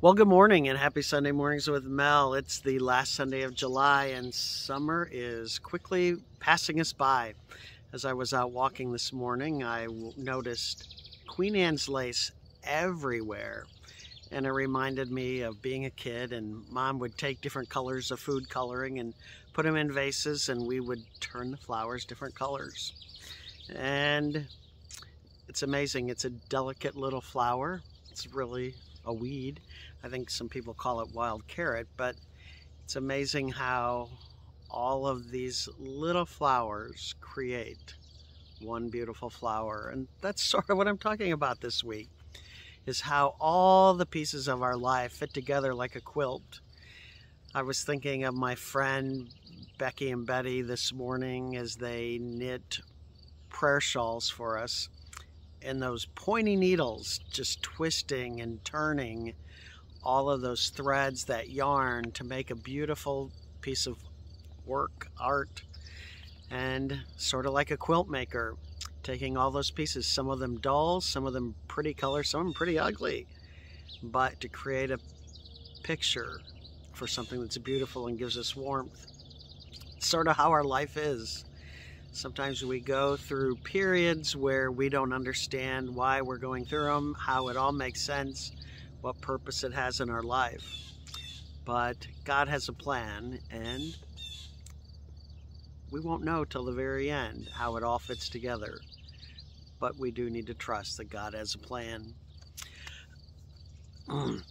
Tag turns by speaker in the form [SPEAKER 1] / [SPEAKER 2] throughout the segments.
[SPEAKER 1] Well, good morning and happy Sunday mornings with Mel. It's the last Sunday of July and summer is quickly passing us by. As I was out walking this morning, I noticed Queen Anne's lace everywhere. And it reminded me of being a kid, and Mom would take different colors of food coloring and put them in vases, and we would turn the flowers different colors. And it's amazing. It's a delicate little flower. It's really a weed. I think some people call it wild carrot, but it's amazing how all of these little flowers create one beautiful flower. And that's sort of what I'm talking about this week, is how all the pieces of our life fit together like a quilt. I was thinking of my friend Becky and Betty this morning as they knit prayer shawls for us, and those pointy needles just twisting and turning all of those threads, that yarn, to make a beautiful piece of work, art. And sort of like a quilt maker, taking all those pieces, some of them dull, some of them pretty colors, some of them pretty ugly, but to create a picture for something that's beautiful and gives us warmth. It's sort of how our life is. Sometimes we go through periods where we don't understand why we're going through them, how it all makes sense, what purpose it has in our life. But God has a plan, and we won't know till the very end how it all fits together. But we do need to trust that God has a plan. I'm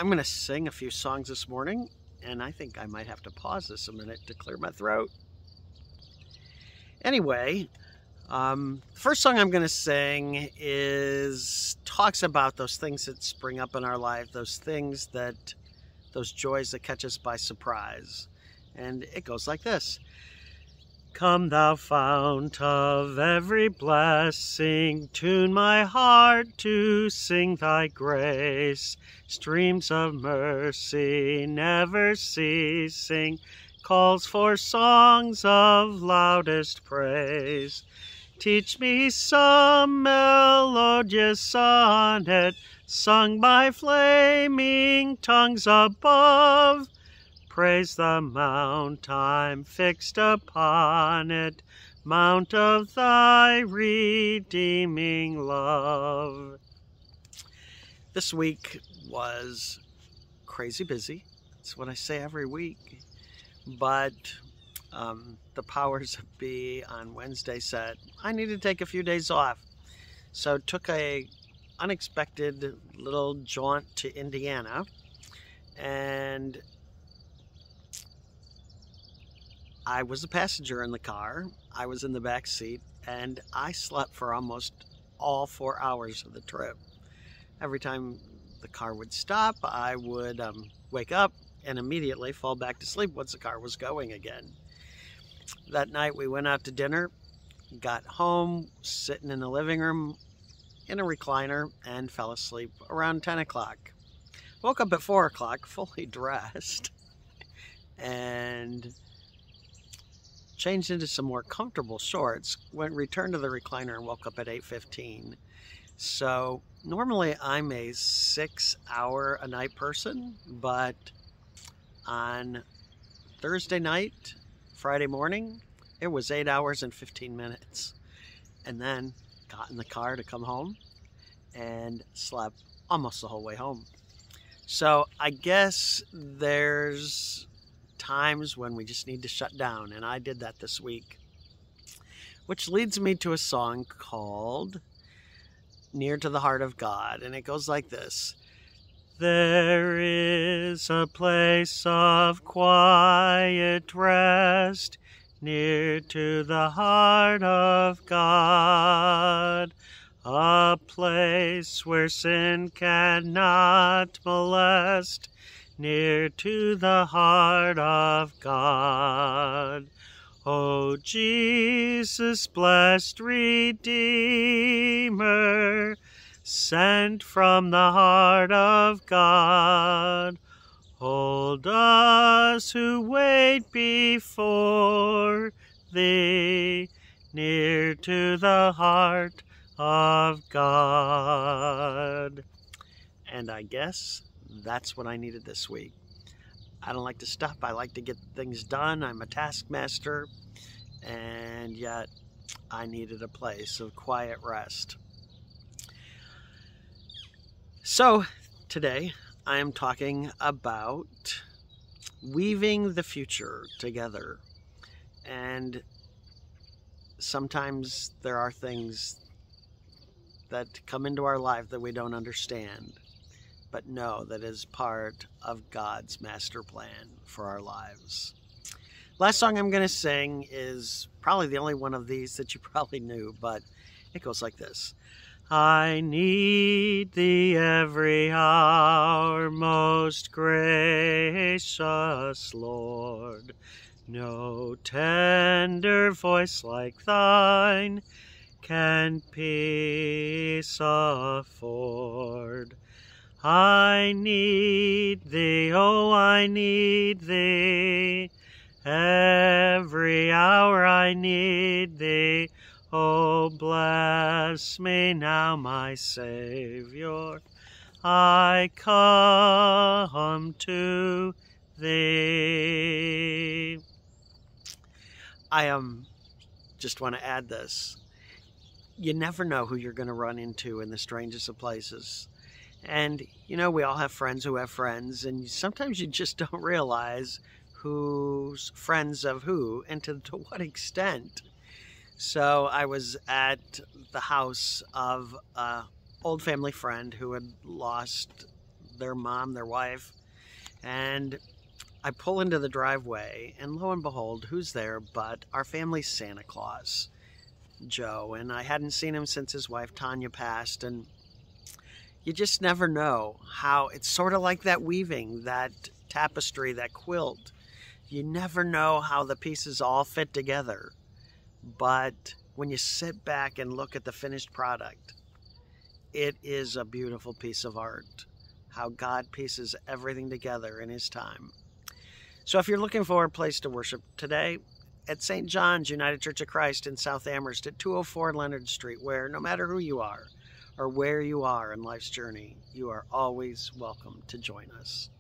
[SPEAKER 1] going to sing a few songs this morning, and I think I might have to pause this a minute to clear my throat. Anyway, the first song I'm going to sing talks about those things that spring up in our life, those joys that catch us by surprise. And it goes like this. Come thou fount of every blessing, tune my heart to sing thy grace. Streams of mercy never ceasing, calls for songs of loudest praise. Teach me some melodious sonnet, sung by flaming tongues above. Praise the mount I'm fixed upon it, mount of thy redeeming love. This week was crazy busy. That's what I say every week. But the powers that be on Wednesday said I need to take a few days off. So took a unexpected little jaunt to Indiana, and I was a passenger in the car. I was in the back seat, and I slept for almost all 4 hours of the trip. Every time the car would stop, I would wake up and immediately fall back to sleep once the car was going again. That night we went out to dinner, got home, sitting in the living room in a recliner, and fell asleep around 10 o'clock. Woke up at 4 o'clock, fully dressed, and changed into some more comfortable shorts, returned to the recliner and woke up at 8:15. So normally I'm a 6-hour a night person, but on Thursday night, Friday morning, it was 8 hours and 15 minutes. And then got in the car to come home and slept almost the whole way home. So I guess there's times when we just need to shut down, and I did that this week. Which leads me to a song called Near to the Heart of God, and it goes like this. There is a place of quiet rest near to the heart of God, a place where sin cannot molest, near to the heart of God. O Jesus, blessed Redeemer, sent from the heart of God, hold us who wait before thee, near to the heart of God. And I guess That's what I needed this week. I don't like to stop. I like to get things done. I'm a taskmaster, and yet I needed a place of quiet rest. So today I am talking about weaving the future together. And sometimes there are things that come into our life that we don't understand, but know that is part of God's master plan for our lives. Last song I'm going to sing is probably the only one of these that you probably knew, but it goes like this. I need thee every hour, most gracious Lord. No tender voice like thine can peace afford. I need thee, oh, I need thee. Every hour I need thee. Oh, bless me now, my Savior. I come to thee. I just want to add this. You never know who you're going to run into in the strangest of places. And, you know, we all have friends who have friends, and sometimes you just don't realize who's friends of who and to what extent. So I was at the house of an old family friend who had lost their mom, their wife, and I pull into the driveway, and lo and behold, who's there but our family's Santa Claus, Joe. And I hadn't seen him since his wife Tanya passed, and you just never know how it's sort of like that weaving, that tapestry, that quilt. You never know how the pieces all fit together. But when you sit back and look at the finished product, it is a beautiful piece of art, how God pieces everything together in His time. So if you're looking for a place to worship today, at St. John's United Church of Christ in South Amherst at 204 Leonard Street, where no matter who you are or where you are in life's journey, you are always welcome to join us.